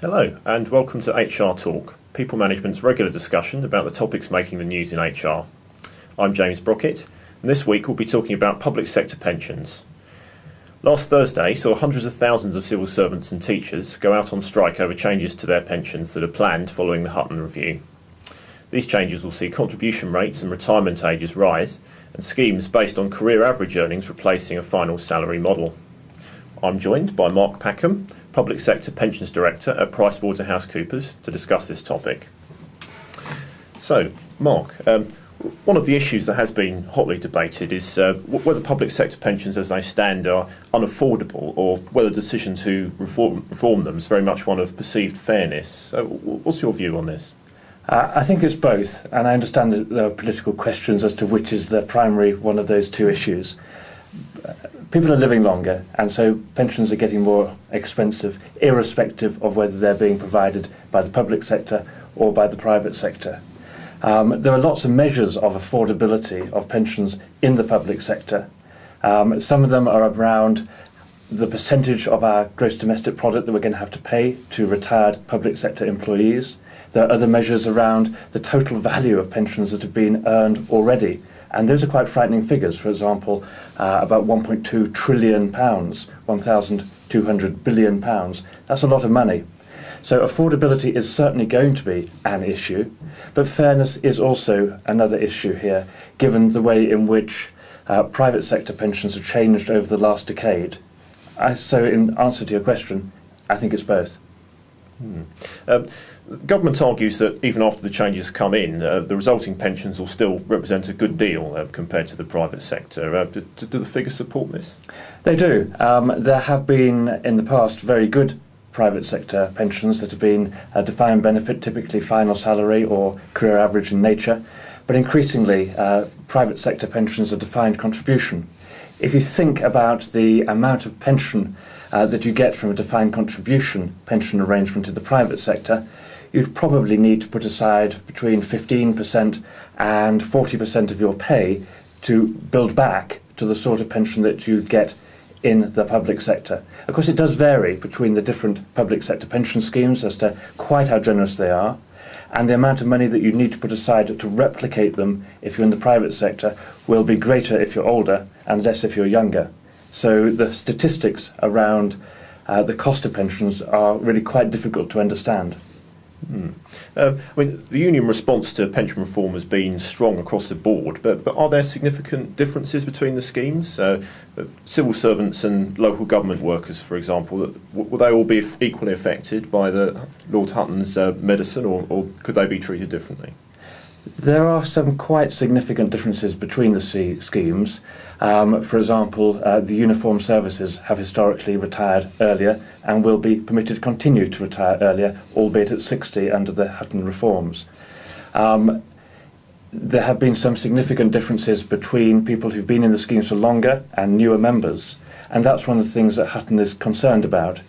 Hello and welcome to HR Talk, People Management's regular discussion about the topics making the news in HR. I'm James Brockett and this week we'll be talking about public sector pensions. Last Thursday saw hundreds of thousands of civil servants and teachers go out on strike over changes to their pensions that are planned following the Hutton Review. These changes will see contribution rates and retirement ages rise and schemes based on career average earnings replacing a final salary model. I'm joined by Mark Packham, Public Sector Pensions Director at PriceWaterhouse Coopers, to discuss this topic. So, Mark, one of the issues that has been hotly debated is whether public sector pensions as they stand are unaffordable or whether the decision to reform them is very much one of perceived fairness. So, what's your view on this? I think it's both, and I understand that there are political questions as to which is the primary one of those two issues. People are living longer, and so pensions are getting more expensive, irrespective of whether they're being provided by the public sector or by the private sector. There are lots of measures of affordability of pensions in the public sector. Some of them are around the percentage of our gross domestic product that we're going to have to pay to retired public sector employees. There are other measures around the total value of pensions that have been earned already. And those are quite frightening figures. For example, about £1.2 trillion, £1,200 billion. That's a lot of money. So affordability is certainly going to be an issue, but fairness is also another issue here, given the way in which private sector pensions have changed over the last decade. So in answer to your question, I think it's both. Government argues that even after the changes come in, the resulting pensions will still represent a good deal compared to the private sector. Do the figures support this? They do. There have been, in the past, very good private sector pensions that have been a defined benefit, typically final salary or career average in nature. But increasingly, private sector pensions are defined contribution. If you think about the amount of pension that you get from a defined contribution pension arrangement in the private sector, you'd probably need to put aside between 15% and 40% of your pay to build back to the sort of pension that you get in the public sector. Of course, it does vary between the different public sector pension schemes as to quite how generous they are, and the amount of money that you need to put aside to replicate them if you're in the private sector will be greater if you're older and less if you're younger. So the statistics around the cost of pensions are really quite difficult to understand. The union response to pension reform has been strong across the board, but are there significant differences between the schemes? Civil servants and local government workers, for example, will they all be equally affected by the Lord Hutton's medicine, or could they be treated differently? There are some quite significant differences between the schemes. For example, the uniformed services have historically retired earlier and will be permitted to continue to retire earlier, albeit at 60 under the Hutton reforms. There have been some significant differences between people who've been in the schemes for longer and newer members, and that's one of the things that Hutton is concerned about.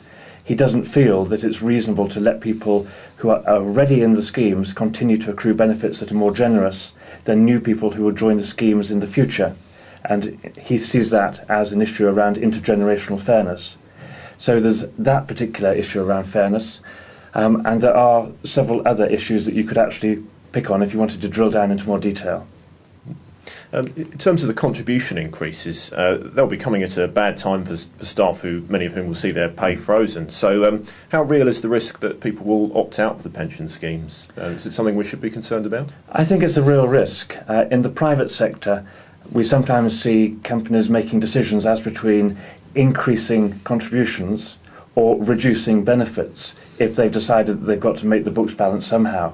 He doesn't feel that it's reasonable to let people who are already in the schemes continue to accrue benefits that are more generous than new people who will join the schemes in the future. And he sees that as an issue around intergenerational fairness. So there's that particular issue around fairness, and there are several other issues that you could actually pick on if you wanted to drill down into more detail. In terms of the contribution increases, they'll be coming at a bad time for staff many of whom will see their pay frozen. So how real is the risk that people will opt out of the pension schemes? Is it something we should be concerned about? I think it's a real risk. In the private sector, we sometimes see companies making decisions as between increasing contributions or reducing benefits if they've decided that they've got to make the books balance somehow.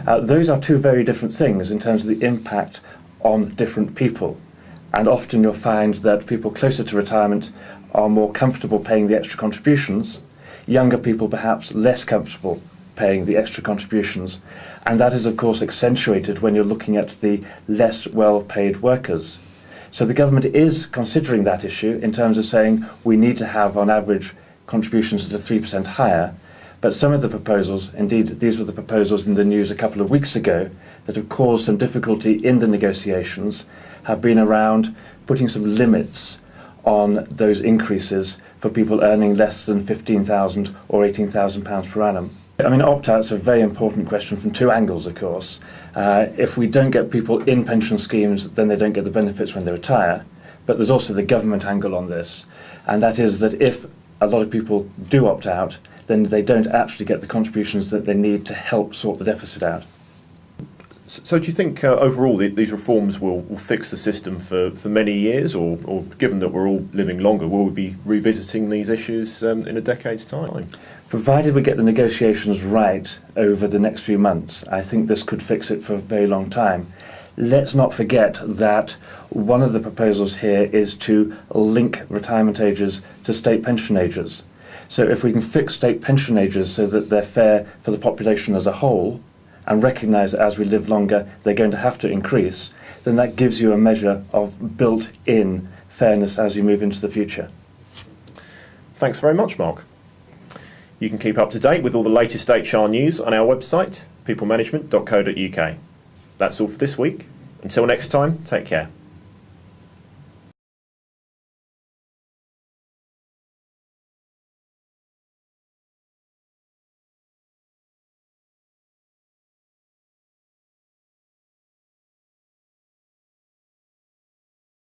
Those are two very different things in terms of the impact on different people, and often you'll find that people closer to retirement are more comfortable paying the extra contributions, younger people perhaps less comfortable paying the extra contributions, and that is of course accentuated when you're looking at the less well paid workers. So the government is considering that issue in terms of saying we need to have on average contributions that are 3% higher, but some of the proposals, indeed these were the proposals in the news a couple of weeks ago, that have caused some difficulty in the negotiations have been around putting some limits on those increases for people earning less than £15,000 or £18,000 per annum. I mean, opt-out's a very important question from two angles, of course. If we don't get people in pension schemes, then they don't get the benefits when they retire. But there's also the government angle on this, and that is that if a lot of people do opt out, then they don't actually get the contributions that they need to help sort the deficit out. So do you think overall these reforms will fix the system for many years, or given that we're all living longer, will we be revisiting these issues in a decade's time? Provided we get the negotiations right over the next few months, I think this could fix it for a very long time. Let's not forget that one of the proposals here is to link retirement ages to state pension ages. So if we can fix state pension ages so that they're fair for the population as a whole, and recognise that as we live longer they're going to have to increase, then that gives you a measure of built-in fairness as you move into the future. Thanks very much, Mark. You can keep up to date with all the latest HR news on our website, peoplemanagement.co.uk. That's all for this week. Until next time, take care.